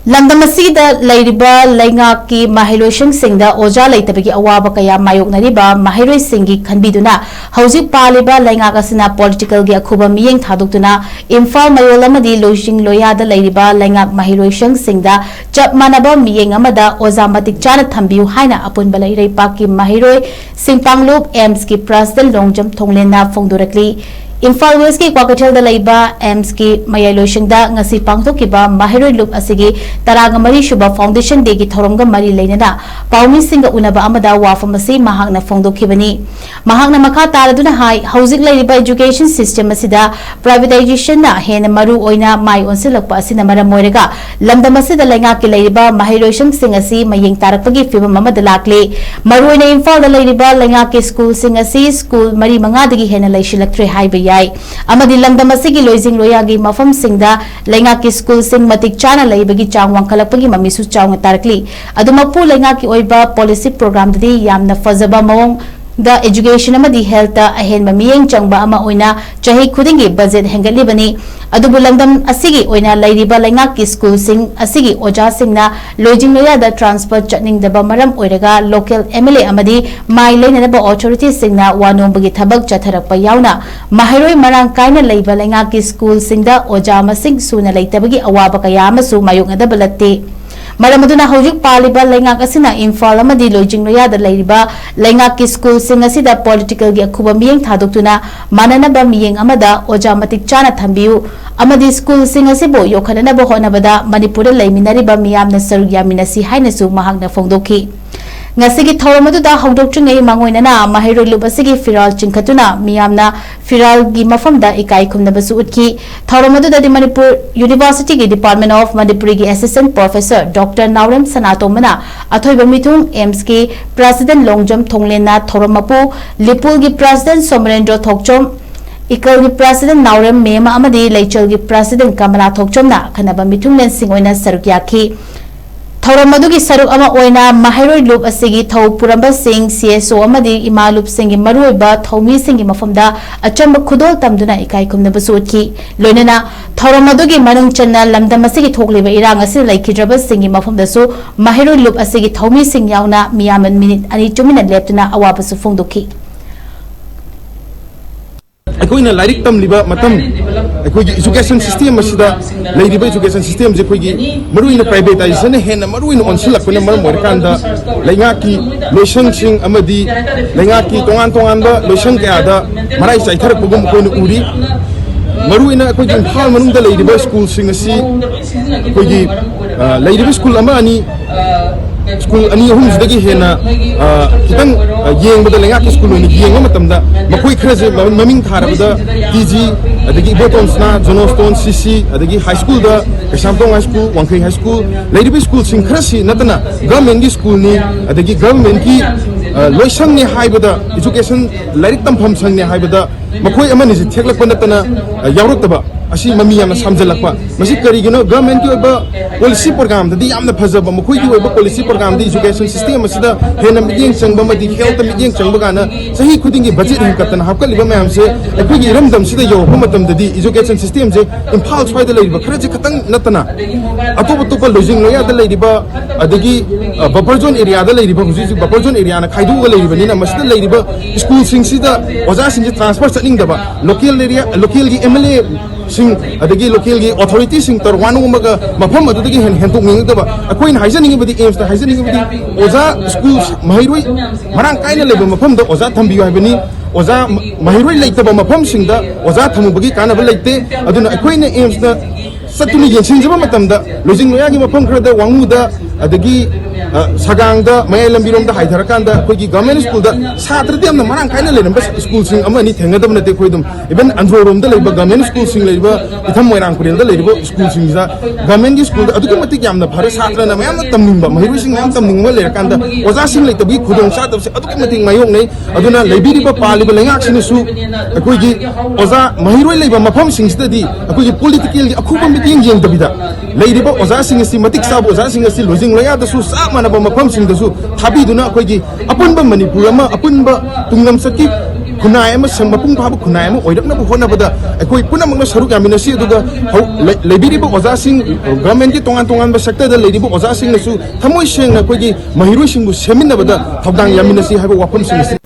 Lamdam Asigi Leiriba Leingak Maheiloisang Singda Oja Leitabagi Awaba kaya Mayoknariba Maheiroi KHANBIDUNA HOUJIK PALLIBA Leingak ASINA political gi AKHUBA MITYENG THADOKTUNA IMPHAL MAYOL AMADI LOISING LOIYA Leiriba Leingak Maheiloisang Singda CHAP MANNABA MITYENG AMADA OJA MATIK CHANA THAMBIYU HAINA APUNBA IREIPAKKI Maheiroi SINPANGLUP AMS ki President LONGJAM THONGLEN na phongdorakli IMPHAL West ki Kwakathel da leiba AMS ki MAYOLISHANG da ngasi pangthokiba Maheiroi loop asigi taraga mari shuba foundation day ki thoromga mari leinana paumi singa unaba amada wafam asi mahakna phongdokhibani mahakna makha taraduna hai HOUJIK Leiriba education system asida privatization na hena maru oina mai onsilakpa asina mara moirega lamdam asida Leingak ki Leiriba Maheiloisang sing asi mayeng tarakpagi fibam amada lakle maru oina IMPHAL da Leiriba Leingak ki school sing asi school mari manga dagi hena leisilaktre haiba AMADI Lamdam Asigi LOISING gi mafam singda Leingak ki school sing matik chana leibagi chang wangkalakpagi mamisu chawng tarakli adumapu Leingak ki oiba policy program dadi yamna fazaba mawong da education amadi health ta ahen mamiyeng changba ama oina chahi khudingi budget hengalibani adubu Lamdam Asigi oina Leiriba Leingak ki school sing asigi oja singna lojing loya da transfer chatning daba maram oiraga local MLA amadi mai leinaba authority singna wanombagi thabak chatharakpa yauna Maheiroi marang kaina leiba Leingak ki school singda oja masing suna leitabagi awaba kaya amasu mayoknadaba latte Maramaduna HOUJIK PALLIBA Leingak asina IMPHAL amadi LOISING LOIYA Leiriba Leingak ki school sing asida political gi AKHUBA MITYENG THADOKTUNA MANNABA MITYENG amada OJA MATIK CHANA THAMBIYU amadi school sing asibo yokhananaba honabada Manipur leiminariba miyamna saruk yaminasi hainasu mahakna phongdokhi ngasigi thoramaduda hongdokchungai mangoinana Maheiroi loop asigi firal chingkhatuna miyamna firal gi mafamda ikai khumnabasu utki thoramaduda di Manipur University gi Department of Manipuri gi Assistant Professor Dr. Naurem Sanatomana athoiba mithung AIMS ki President LONGJAM Thonglen na thoramapu Lipul gi President Somerendra Thokchom IKAL gi President Naurem Mema amadi Leichal gi President Kamala Thokchom na khanaba mithung len sing oina sarukyakhi Thoramadugi saruk ama oina Maheiroi loop asigi thau puramba sing CSO amadi imalup singi maruiba thomi singi mafamda achamba khudol tamduna ikai khumnabasu utki loinana Thoramadugi manung channa Lamdam Asigi thokliba irang asi laikhidraba singi mafamda su Maheiroi loop asigi thomi sing yauna miyaman minute ani chumina leptuna awabasu phongdokhi अखोइना लाइरिक तमलिबा मतम अखोइगी education system असिदा लेरिबा education system जे खोइगी मरुइना प्राइवेटाइजेशन हेना मरुइना ओनसिलकपना मरम मोरकांदा लेंगाकी लोइसंग सिंग अमदी लेंगाकी तोंगान तोंगानबा लोइसंग कयादा मराइ चाइथरपगुम कोइना उरी मरुइना अखोइगी इम्फाल मनुंगदा लेरिबा स्कूल सिंग असि खोइगी लेरिबा स्कूल अमा अनि स्कूल अनि अहुमदगी हेना खितंग येंगबदा लेंगाक स्कूल नि येंगो मतमदा मखोइ खरजे ममिंग थारबदा टीजी अदगी बोटोन्सना जोनोस्टोन सीसी अदगी हाई स्कूल दा कसामतोंग high school Wangkhei high school लेरिबि स्कूल सिंग खरसी नतना गवर्नमेंट की स्कूल नि अदगी गवर्नमेंट की लोइसंग नि हाइबदा एजुकेशन लाइरिक तमफम संग नि हाइबदा मखोइ अमनि जि थेक्लक नतना यावरतबा असी ममी यामना समझलकपा मसी करिगिनो गवर्नमेंट की ओबा पॉलिसी प्रोग्राम ददी यामना फजबा मखोइ की ओबा पॉलिसी प्रोग्राम दी एजुकेशन सिस्टम असिदा हेना मियेंग चंगबा मदि हेल्थ मियेंग चंगबा गाना सही खुदिंगी बजेट हिकतन हापकलिबा मैम से अखोइगी रमदम सिदा योप मतम ददी एजुकेशन सिस्टम जे इम्फाल स्वाइदा लेरिबा खरजे खतंग नतना अतोप अतोप लोजिंग लोया दा लेरिबा अदगी बफर जोन एरिया दा लेरिबा हुजि बफर जोन एरिया ना खाइदुगा लेरिबनिना मसिदा लेरिबा स्कूल सिंग सिदा ओजा सिंग ट्रांसफर चनिंग दबा लोकल एरिया लोकल की एमएलए सिंग अदगी लोकल की अथॉरिटी सिंग तर वानुमगा मफम अदगी हेंतुक निंगदबा अखोइन हाइजनिंगबदी एम्स दा हाइजनिंगबदी ओजा school Maheiroi marang kaina leba mafam da oja thambiyu haibani oja Maheiroi leitaba mafam singda oja thamubagi kanaba leite aduna akoina aims da satuni yensinjaba matamda lojing loya gi mafam khada wangmu da adagi sagang da mayai lambirom da haidharakan da koigi government school da satra di amna marang kaina lenamba school sing ama ni thengadam na te koidum even androrom da leiba government school sing leiba itham moirang kurel da leiba school sing da government gi school da adugi matik yamna phare satra na mayam tamningba Maheiroi sing mayam tamningba leirakan da oja sing leitabi khudong sa dabse adugi matik mayong nei aduna leibiriba paliba Leingak sing su koigi oja Maheiroi leiba mafam sing sida di koigi political gi akhuba meeting jeng dabida leiriba oja sing si matik sa oja sing si lojing loya da su sa manaba mafam sing da su thabiduna koigi apunba Manipur ama apunba tungam saki खुनाय अमा संग मपुंग फाब खुनाय अमा ओइरकनबो होनबदा अखोई पुनमंगना सरुक यामिनसी अदुगा लेबिरिबो ओजा सिंग government की तोंगान तोंगान बा sector दा लेरिबो ओजा सिंग नसु थमोइ सेंग अखोई महिरोइ सिंगबु सेमिनबदा थौदांग यामिनसी हाइबो वाफम सिंगसी